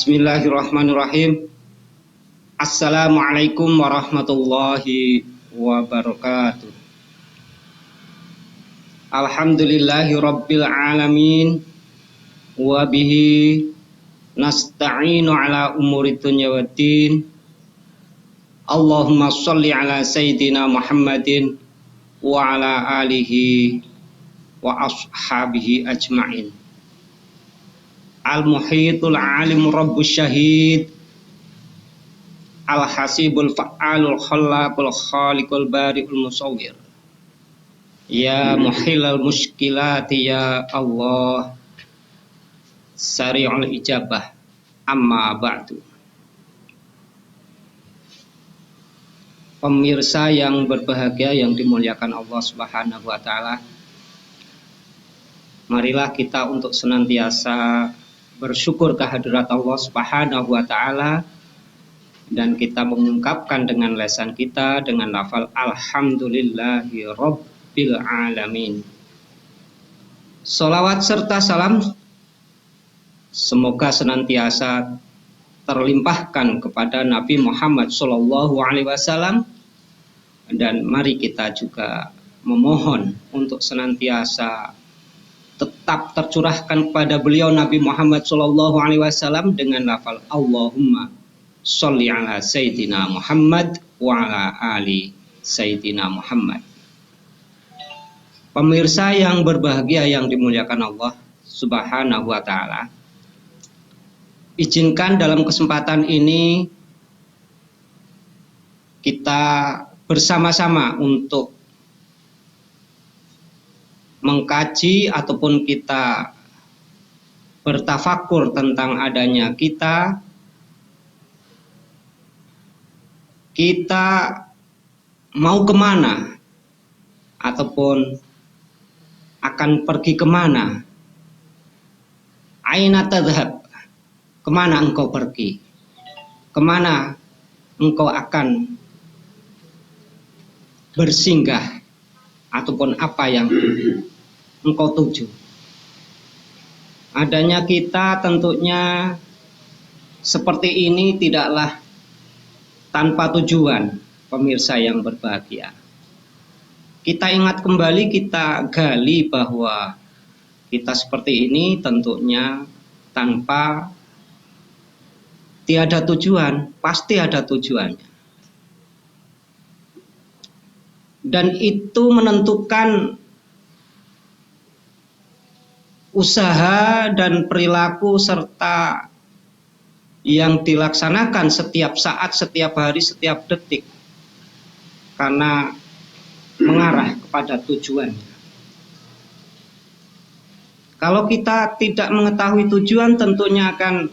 Bismillahirrahmanirrahim. Assalamualaikum warahmatullahi wabarakatuh. Alhamdulillahi rabbil alamin. Wa bihi nasta'inu ala umuri dunya waddin. Allahumma sholli ala sayyidina Muhammadin wa ala alihi wa ashabihi ajma'in. Al-muhitul alim rabbus syahid, al-hasibul fa'alul khallaqul khaliqul bari'ul musawwir. Ya muhillal muskilati ya Allah, sari'ul ijabah, amma ba'du. Pemirsa yang berbahagia yang dimuliakan Allah Subhanahu wa taala, marilah kita untuk senantiasa bersyukur kehadirat Allah Subhanahu wa taala, dan kita mengungkapkan dengan lisan kita dengan lafal alhamdulillahi rabbil alamin. Sholawat serta salam semoga senantiasa terlimpahkan kepada Nabi Muhammad sallallahu alaihi wasallam, dan mari kita juga memohon untuk senantiasa tetap tercurahkan kepada beliau Nabi Muhammad sallallahu alaihi wasallam dengan lafal Allahumma sholli ala sayyidina Muhammad wa ala ali sayyidina Muhammad. Pemirsa yang berbahagia yang dimuliakan Allah Subhanahu wa taala, izinkan dalam kesempatan ini kita bersama-sama untuk mengkaji ataupun kita bertafakur tentang adanya kita mau kemana ataupun akan pergi kemana. Aina tadhhab, kemana engkau pergi, kemana engkau akan bersinggah, ataupun apa yang engkau tuju. Adanya kita tentunya seperti ini tidaklah tanpa tujuan, pemirsa yang berbahagia. Kita ingat kembali, kita gali bahwa kita seperti ini tentunya tanpa tiada tujuan, pasti ada tujuannya. Dan itu menentukan usaha dan perilaku serta yang dilaksanakan setiap saat, setiap hari, setiap detik, karena mengarah kepada tujuannya. Kalau kita tidak mengetahui tujuan, tentunya akan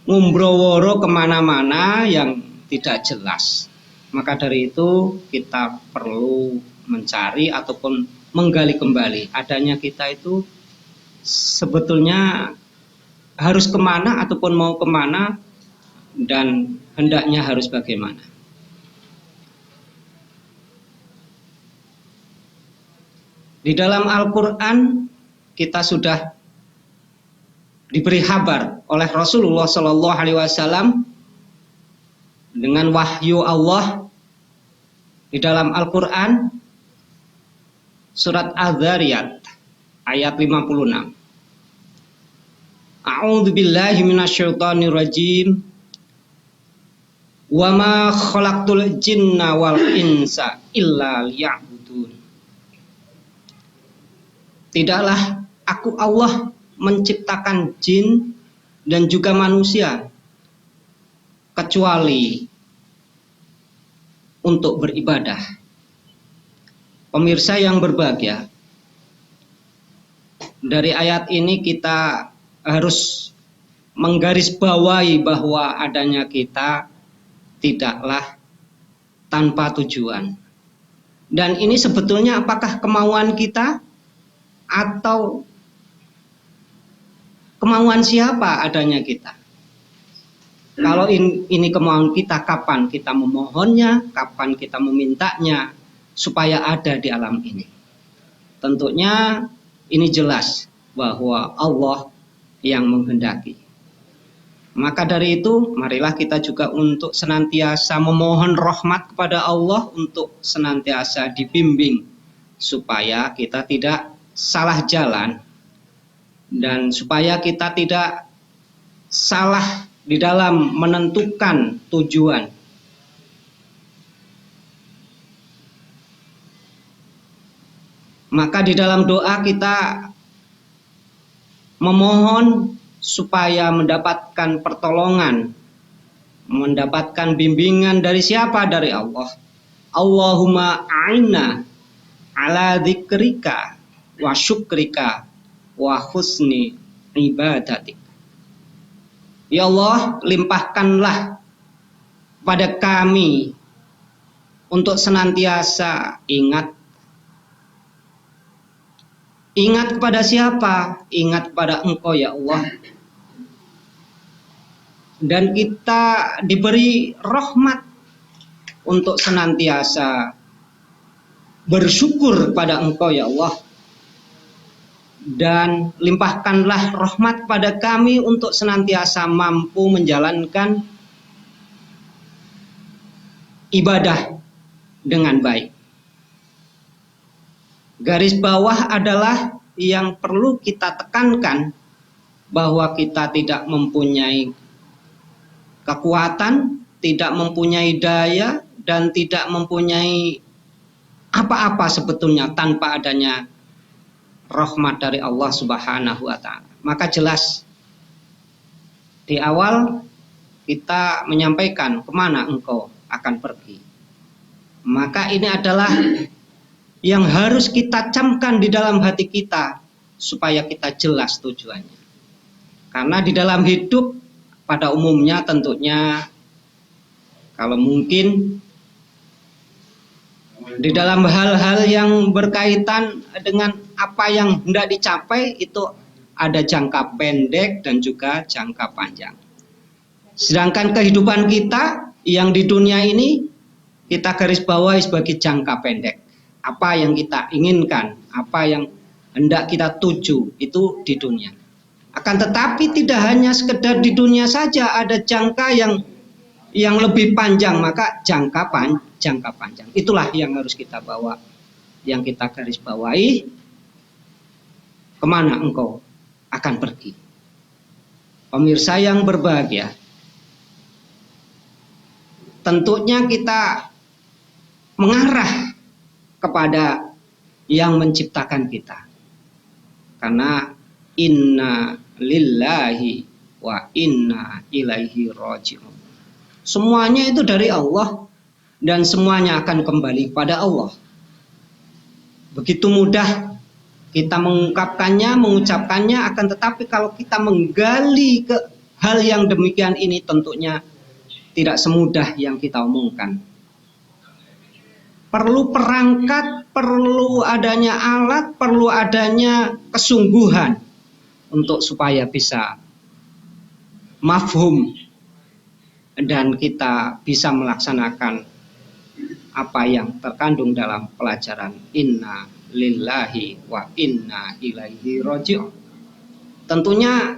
ngumbroworo kemana-mana yang tidak jelas. Maka dari itu kita perlu mencari ataupun menggali kembali adanya kita itu sebetulnya harus kemana ataupun mau kemana, dan hendaknya harus bagaimana. Di dalam Al-Quran kita sudah diberi kabar oleh Rasulullah Shallallahu Alaihi Wasallam dengan wahyu Allah di dalam Al-Quran surat Az-Zariyat ayat 56. A'udzu billahi minasyaitonir rajim. Wa ma khalaqtul jinna wal insa illa liya'budun. Tidaklah aku Allah menciptakan jin dan juga manusia kecuali untuk beribadah. Pemirsa yang berbahagia, dari ayat ini kita harus menggarisbawahi bahwa adanya kita tidaklah tanpa tujuan. Dan ini sebetulnya apakah kemauan kita atau kemauan siapa adanya kita? Kalau ini kemauan kita, kapan kita memohonnya, kapan kita memintanya supaya ada di alam ini? Tentunya ini jelas bahwa Allah yang menghendaki. Maka dari itu, marilah kita juga untuk senantiasa memohon rahmat kepada Allah, untuk senantiasa dibimbing supaya kita tidak salah jalan dan supaya kita tidak salah di dalam menentukan tujuan. Maka di dalam doa kita memohon supaya mendapatkan pertolongan, mendapatkan bimbingan dari siapa? Dari Allah. Allahumma a'inna ala dzikrika wa syukrika wa husni ibadatik. Ya Allah, limpahkanlah pada kami untuk senantiasa ingat. Ingat kepada siapa? Ingat kepada Engkau ya Allah. Dan kita diberi rahmat untuk senantiasa bersyukur kepada Engkau ya Allah. Dan limpahkanlah rahmat pada kami untuk senantiasa mampu menjalankan ibadah dengan baik. Garis bawah adalah yang perlu kita tekankan, bahwa kita tidak mempunyai kekuatan, tidak mempunyai daya, dan tidak mempunyai apa-apa sebetulnya tanpa adanya rahmat dari Allah Subhanahu wa Ta'ala. Maka jelas di awal kita menyampaikan kemana engkau akan pergi. Maka ini adalah yang harus kita camkan di dalam hati kita supaya kita jelas tujuannya. Karena di dalam hidup pada umumnya tentunya kalau mungkin di dalam hal-hal yang berkaitan dengan apa yang hendak dicapai itu ada jangka pendek dan juga jangka panjang. Sedangkan kehidupan kita yang di dunia ini kita garis bawahi sebagai jangka pendek. Apa yang kita inginkan, apa yang hendak kita tuju itu di dunia. Akan tetapi tidak hanya sekedar di dunia saja, ada jangka yang lebih panjang, maka jangka panjang. Itulah yang harus kita bawa, yang kita garis bawahi, kemana engkau akan pergi. Pemirsa yang berbahagia, tentunya kita mengarah kepada yang menciptakan kita. Karena inna lillahi wa inna ilaihi raji'un. Semuanya itu dari Allah dan semuanya akan kembali kepada Allah. Begitu mudah kita mengungkapkannya, mengucapkannya, akan tetapi kalau kita menggali ke hal yang demikian ini tentunya tidak semudah yang kita omongkan. Perlu perangkat, perlu adanya alat, perlu adanya kesungguhan untuk supaya bisa mafhum dan kita bisa melaksanakan apa yang terkandung dalam pelajaran inna lillahi wa inna ilaihi raji'un. Tentunya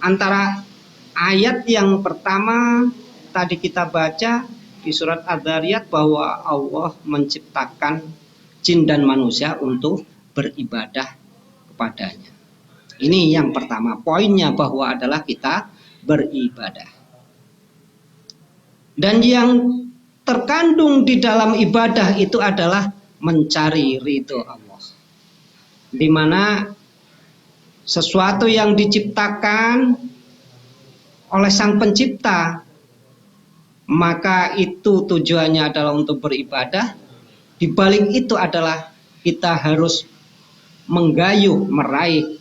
antara ayat yang pertama tadi kita baca di surat Adz-Dzariyat bahwa Allah menciptakan jin dan manusia untuk beribadah kepadanya. Ini yang pertama, poinnya bahwa adalah kita beribadah. Dan yang terkandung di dalam ibadah itu adalah mencari ridho Allah. Di mana sesuatu yang diciptakan oleh Sang Pencipta, maka itu tujuannya adalah untuk beribadah. Di balik itu adalah kita harus menggayuh, meraih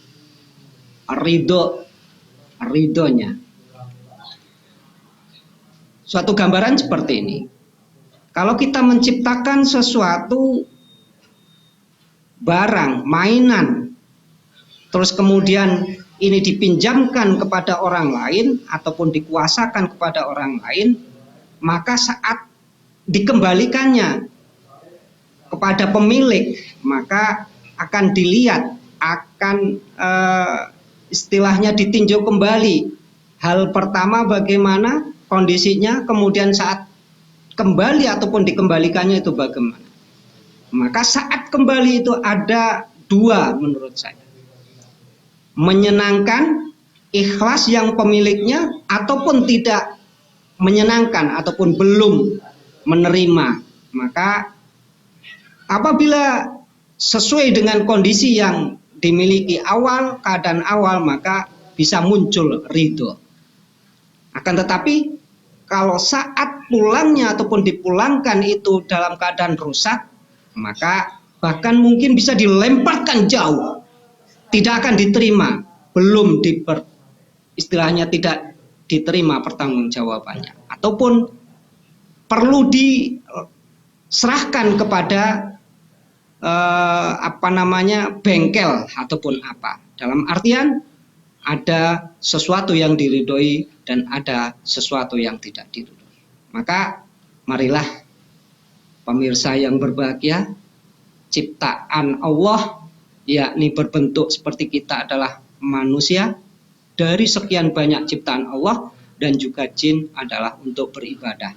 ridhonya. Suatu gambaran seperti ini. Kalau kita menciptakan sesuatu barang, mainan, terus kemudian ini dipinjamkan kepada orang lain ataupun dikuasakan kepada orang lain, maka saat dikembalikannya kepada pemilik, maka akan dilihat, akan istilahnya ditinjau kembali Hal pertama bagaimana kondisinya, kemudian saat kembali ataupun dikembalikannya itu bagaimana. Maka saat kembali itu ada dua menurut saya. Menyenangkan, ikhlas yang pemiliknya, ataupun tidak menyenangkan ataupun belum menerima. Maka apabila sesuai dengan kondisi yang dimiliki awal, keadaan awal, maka bisa muncul ridho. Akan tetapi kalau saat pulangnya ataupun dipulangkan itu dalam keadaan rusak, maka bahkan mungkin bisa dilemparkan jauh, tidak akan diterima, belum istilahnya tidak diterima pertanggungjawabannya, ataupun perlu diserahkan kepada bengkel ataupun apa. Dalam artian ada sesuatu yang diridhoi dan ada sesuatu yang tidak diridhoi. Maka marilah pemirsa yang berbahagia, ciptaan Allah yakni berbentuk seperti kita adalah manusia, dari sekian banyak ciptaan Allah, dan juga jin adalah untuk beribadah.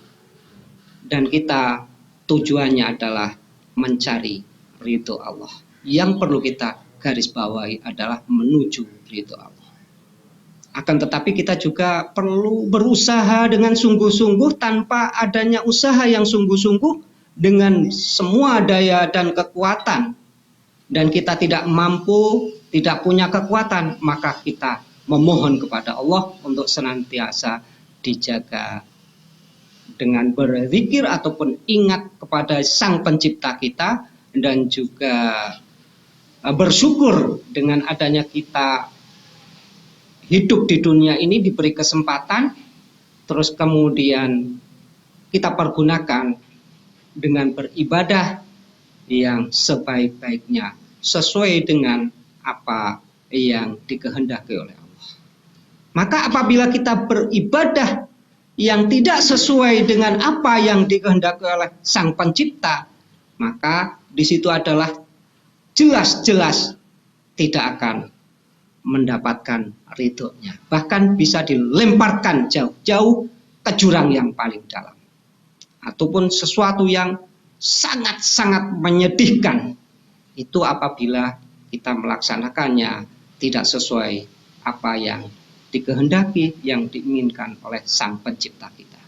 Dan kita tujuannya adalah mencari ridho Allah. Yang perlu kita garis bawahi adalah menuju ridho Allah. Akan tetapi kita juga perlu berusaha dengan sungguh-sungguh. Tanpa adanya usaha yang sungguh-sungguh dengan semua daya dan kekuatan, dan kita tidak mampu, tidak punya kekuatan, maka kita memohon kepada Allah untuk senantiasa dijaga dengan berzikir ataupun ingat kepada Sang Pencipta kita, dan juga bersyukur dengan adanya kita hidup di dunia ini, diberi kesempatan, terus kemudian kita pergunakan dengan beribadah yang sebaik-baiknya, sesuai dengan apa yang dikehendaki oleh Allah. Maka apabila kita beribadah yang tidak sesuai dengan apa yang dikehendaki oleh Sang Pencipta, maka di situ adalah jelas-jelas tidak akan mendapatkan ridhonya, bahkan bisa dilemparkan jauh-jauh ke jurang yang paling dalam, ataupun sesuatu yang sangat-sangat menyedihkan itu apabila kita melaksanakannya tidak sesuai apa yang dikehendaki, yang diinginkan oleh Sang Pencipta kita.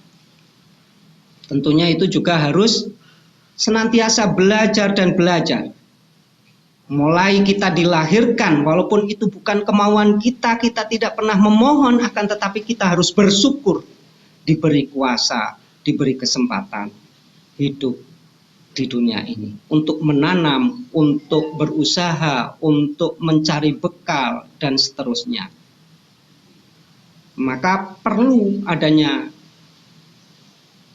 Tentunya itu juga harus senantiasa belajar dan belajar. Mulai kita dilahirkan, walaupun itu bukan kemauan kita, kita tidak pernah memohon, akan tetapi kita harus bersyukur diberi kuasa, diberi kesempatan hidup di dunia ini, untuk menanam, untuk berusaha, untuk mencari bekal, dan seterusnya. Maka perlu adanya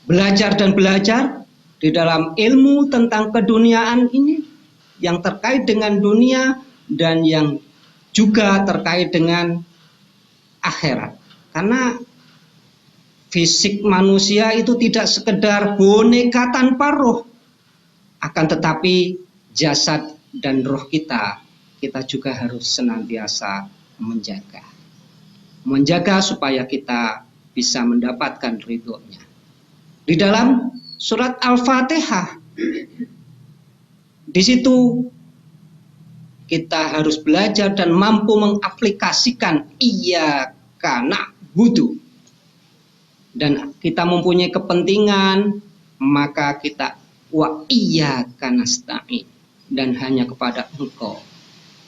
belajar dan belajar di dalam ilmu tentang keduniaan ini, yang terkait dengan dunia dan yang juga terkait dengan akhirat. Karena fisik manusia itu tidak sekedar boneka tanpa roh, akan tetapi jasad dan roh kita juga harus senantiasa menjaga supaya kita bisa mendapatkan ridhonya. Di dalam surat Al-Fatihah, di situ kita harus belajar dan mampu mengaplikasikan iyyaka na'budu, dan kita mempunyai kepentingan, maka kita wa iyyaka nasta'in, dan hanya kepada Engkau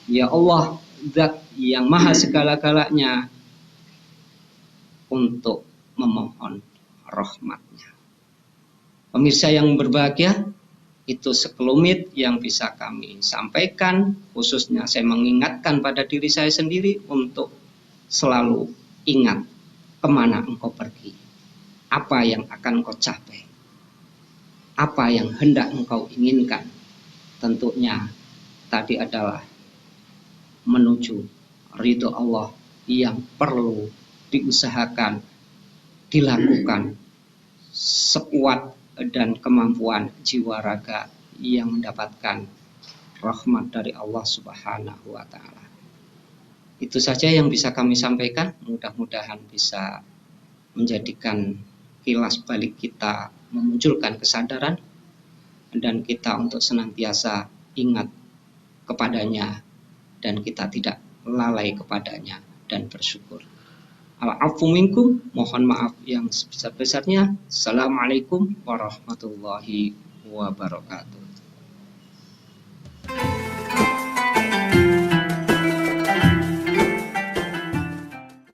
ya Allah, Zat yang maha segala-galanya, untuk memohon rahmat-Nya. Pemirsa yang berbahagia, itu sekelumit yang bisa kami sampaikan. Khususnya saya mengingatkan pada diri saya sendiri untuk selalu ingat kemana engkau pergi, apa yang akan engkau capai, apa yang hendak engkau inginkan. Tentunya tadi adalah menuju ridho Allah yang perlu diusahakan, dilakukan sekuat dan kemampuan jiwa raga yang mendapatkan rahmat dari Allah Subhanahu wa Ta'ala. Itu saja yang bisa kami sampaikan. Mudah-mudahan bisa menjadikan kilas balik kita memunculkan kesadaran dan kita untuk senantiasa ingat kepadanya dan kita tidak lalai kepadanya dan bersyukur. Al-afu minkum, mohon maaf yang sebesar-besarnya. Assalamualaikum warahmatullahi wabarakatuh.